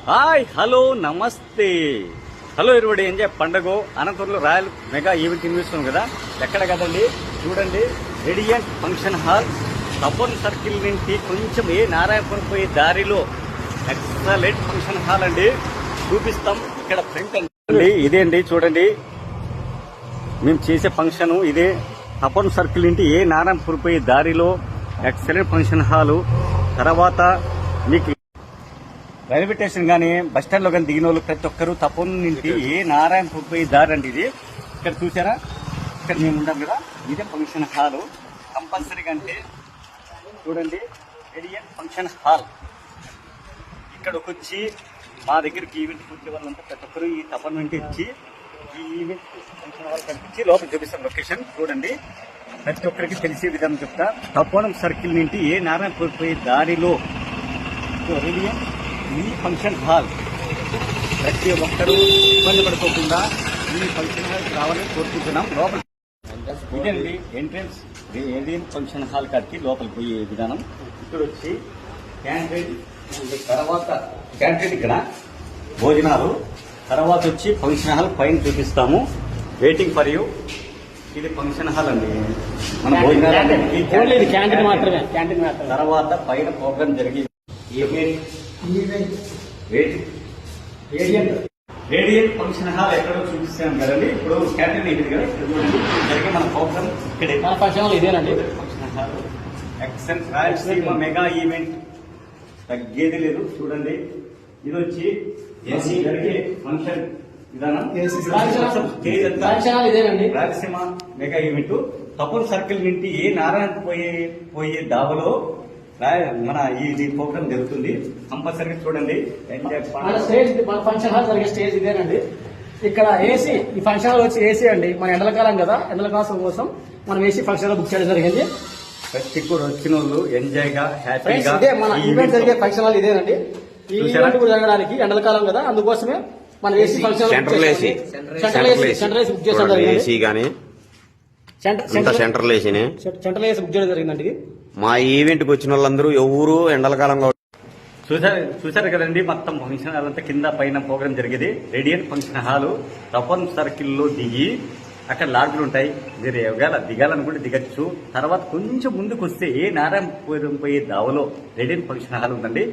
Hi hello నమస్తే hello everybody enjoy పండగ అనంతపురంలో రాయల్ మెగా ఈవెంట్ ఇన్వెస్ట్ కదా ఎక్కడ కదండి చూడండి radiant function hall Tapan circle నుంచి కొంచెం నారాయణపురం పోయే దారిలో ఎక్సలెంట్ ఫంక్షన్ హాల్ అండి చూపిస్తాం ఇక్కడ ఫ్రంట్ అండి ఇదే అండి చూడండి మేము చేసే ఫంక్షన్ ఇదే తపన్ సర్కిల్ నుంచి నారాయణపురం పోయే దారిలో ఎక్సలెంట్ ఫంక్షన్ హాల్ తర్వాత మీకు రైల్వే స్టేషన్ కానీ బస్ స్టాండ్ లో కానీ దిగిన వాళ్ళు ప్రతి ఒక్కరు తపన్ నుండి నారాయణపూర్ పోయి దారి అండి ఇది ఇక్కడ చూసారా ఇక్కడ మేము ఉంటాం కదా ఇదే ఫంక్షన్ హాల్ కంపల్సరీగా అంటే చూడండి రేడియంట్ ఫంక్షన్ హాల్ ఇక్కడికి వచ్చి మా దగ్గరికి ఈవెంట్కి వచ్చే వాళ్ళంతా ప్రతి ఒక్కరు ఈ తపన్ నుండి వచ్చి ఈ ఈవెంట్ ఫంక్షన్ హాల్ కనిపించి లోపల చూపిస్తాం లొకేషన్ చూడండి ప్రతి ఒక్కరికి తెలిసే విధానం చెప్తా తపోనం సర్కిల్ నుండి నారాయణపూర్ పోయే దారిలో రేడియంట్ ఈ ఫంక్షన్ హాల్ ప్రతి ఒక్కరూ ఇబ్బంది పడుకోకుండా ఈ ఫంక్షన్ హాల్ రావాలని కోరుకుంటున్నాం. లోపల ఇదండి ఎంట్రన్స్ రేడియంట్ ఫంక్షన్ హాల్ కాడికి లోపల పోయే విధానం. ఇక్కడ వచ్చి క్యాంటీన్ తర్వాత క్యాంటీన్ ఇక్కడ భోజనాలు తర్వాత వచ్చి ఫంక్షన్ హాల్ పైన చూపిస్తాము. Waiting for you. ఇది ఫంక్షన్ హాల్ అండి మన భోజనాలు క్యాంటీన్ మాత్రమే తర్వాత పైన ప్రోగ్రామ్ జరిగి రేడియంట్ ఫంక్షన్ హాల్ ఎక్కడో చూపిస్తాం కదండి. ఇప్పుడు క్యాంటీన్ ఇది కదా జరిగే మన ప్రోగ్రామ్ ఇక్కడ ఫంక్షన్ హాల్ ఇదేనండి. ఫంక్షన్ హాల్ ఎక్సెంట్ రాయలసీమ మెగా ఈవెంట్ తగ్గేది లేదు చూడండి. ఇది వచ్చి ఏసీ జరిగే ఫంక్షన్ విధానం Rayalaseema mega event Tapan circle నుండి నారాయణ పోయే దావలో మన ఇది ప్రోగ్రామ్ జరుగుతుంది. కంపల్సరీగా చూడండి. మన ఫంక్షన్ హాల్ జరిగే స్టేజ్ ఇదేనండి. ఇక్కడ ఏసీ ఈ ఫంక్షన్ హాల్ వచ్చి ఏసీ అండి. మన ఎండలకాలం కదా, ఎండలకాలం కోసం మనం ఏసీ ఫంక్షన్ హాల్ బుక్ చేయడం జరిగింది. ప్రతి కూడా వచ్చిన వాళ్ళు ఎంజాయ్ గా హ్యాపీగా ఇదే మన ఈవెంట్ జరిగే ఫంక్షన్ హాల్ ఇదేనండి. ఈ ఈవెంట్ కూడా జరగడానికి ఎండలకాలం కదా, అందుకోసమే మన AC function central AC book చేసడం జరిగింది. సెంట్రల్ ఏసీ బుక్ చేయడం జరిగిందండి. మా ఈవెంట్ కి వచ్చిన వాళ్ళందరూ ఎవరు ఎండలకాలంలో చూసారు కదండి. మొత్తం ఫంక్షన్ హాల్ అంతా కింద పైన ప్రోగ్రామ్ జరిగేది. Radiant function hall Tapan circle లో దిగి అక్కడ లాడ్జ్లు ఉంటాయి. మీరు ఎవరు దిగాలనుకుంటే దిగచ్చు. తర్వాత కొంచెం ముందుకు వస్తే నారాయణపురం పోయే దావలో రేడియంట్ ఫంక్షన్ హాల్ ఉందండి.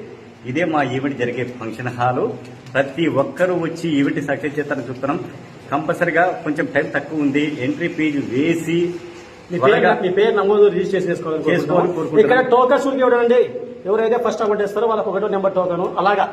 ఇదే మా ఈవెంట్ జరిగే ఫంక్షన్ హాల్. ప్రతి ఒక్కరూ వచ్చి ఈవెంట్ సక్సెస్ చేస్తారని చూస్తున్నాం. కంపల్సరిగా కొంచెం టైం తక్కువ ఉంది. ఎంట్రీ ఫీజు వేసి మీ పేరు నమోదు రిజిస్ట్రేషన్ చేసుకోవాలి. ఇక్కడ టోకన్స్ ఇవ్వడం అండి. ఎవరైతే ఫస్ట్ అమౌంట్ ఇస్తారో వాళ్ళకి 1 నెంబర్ టోకన్ అలాగా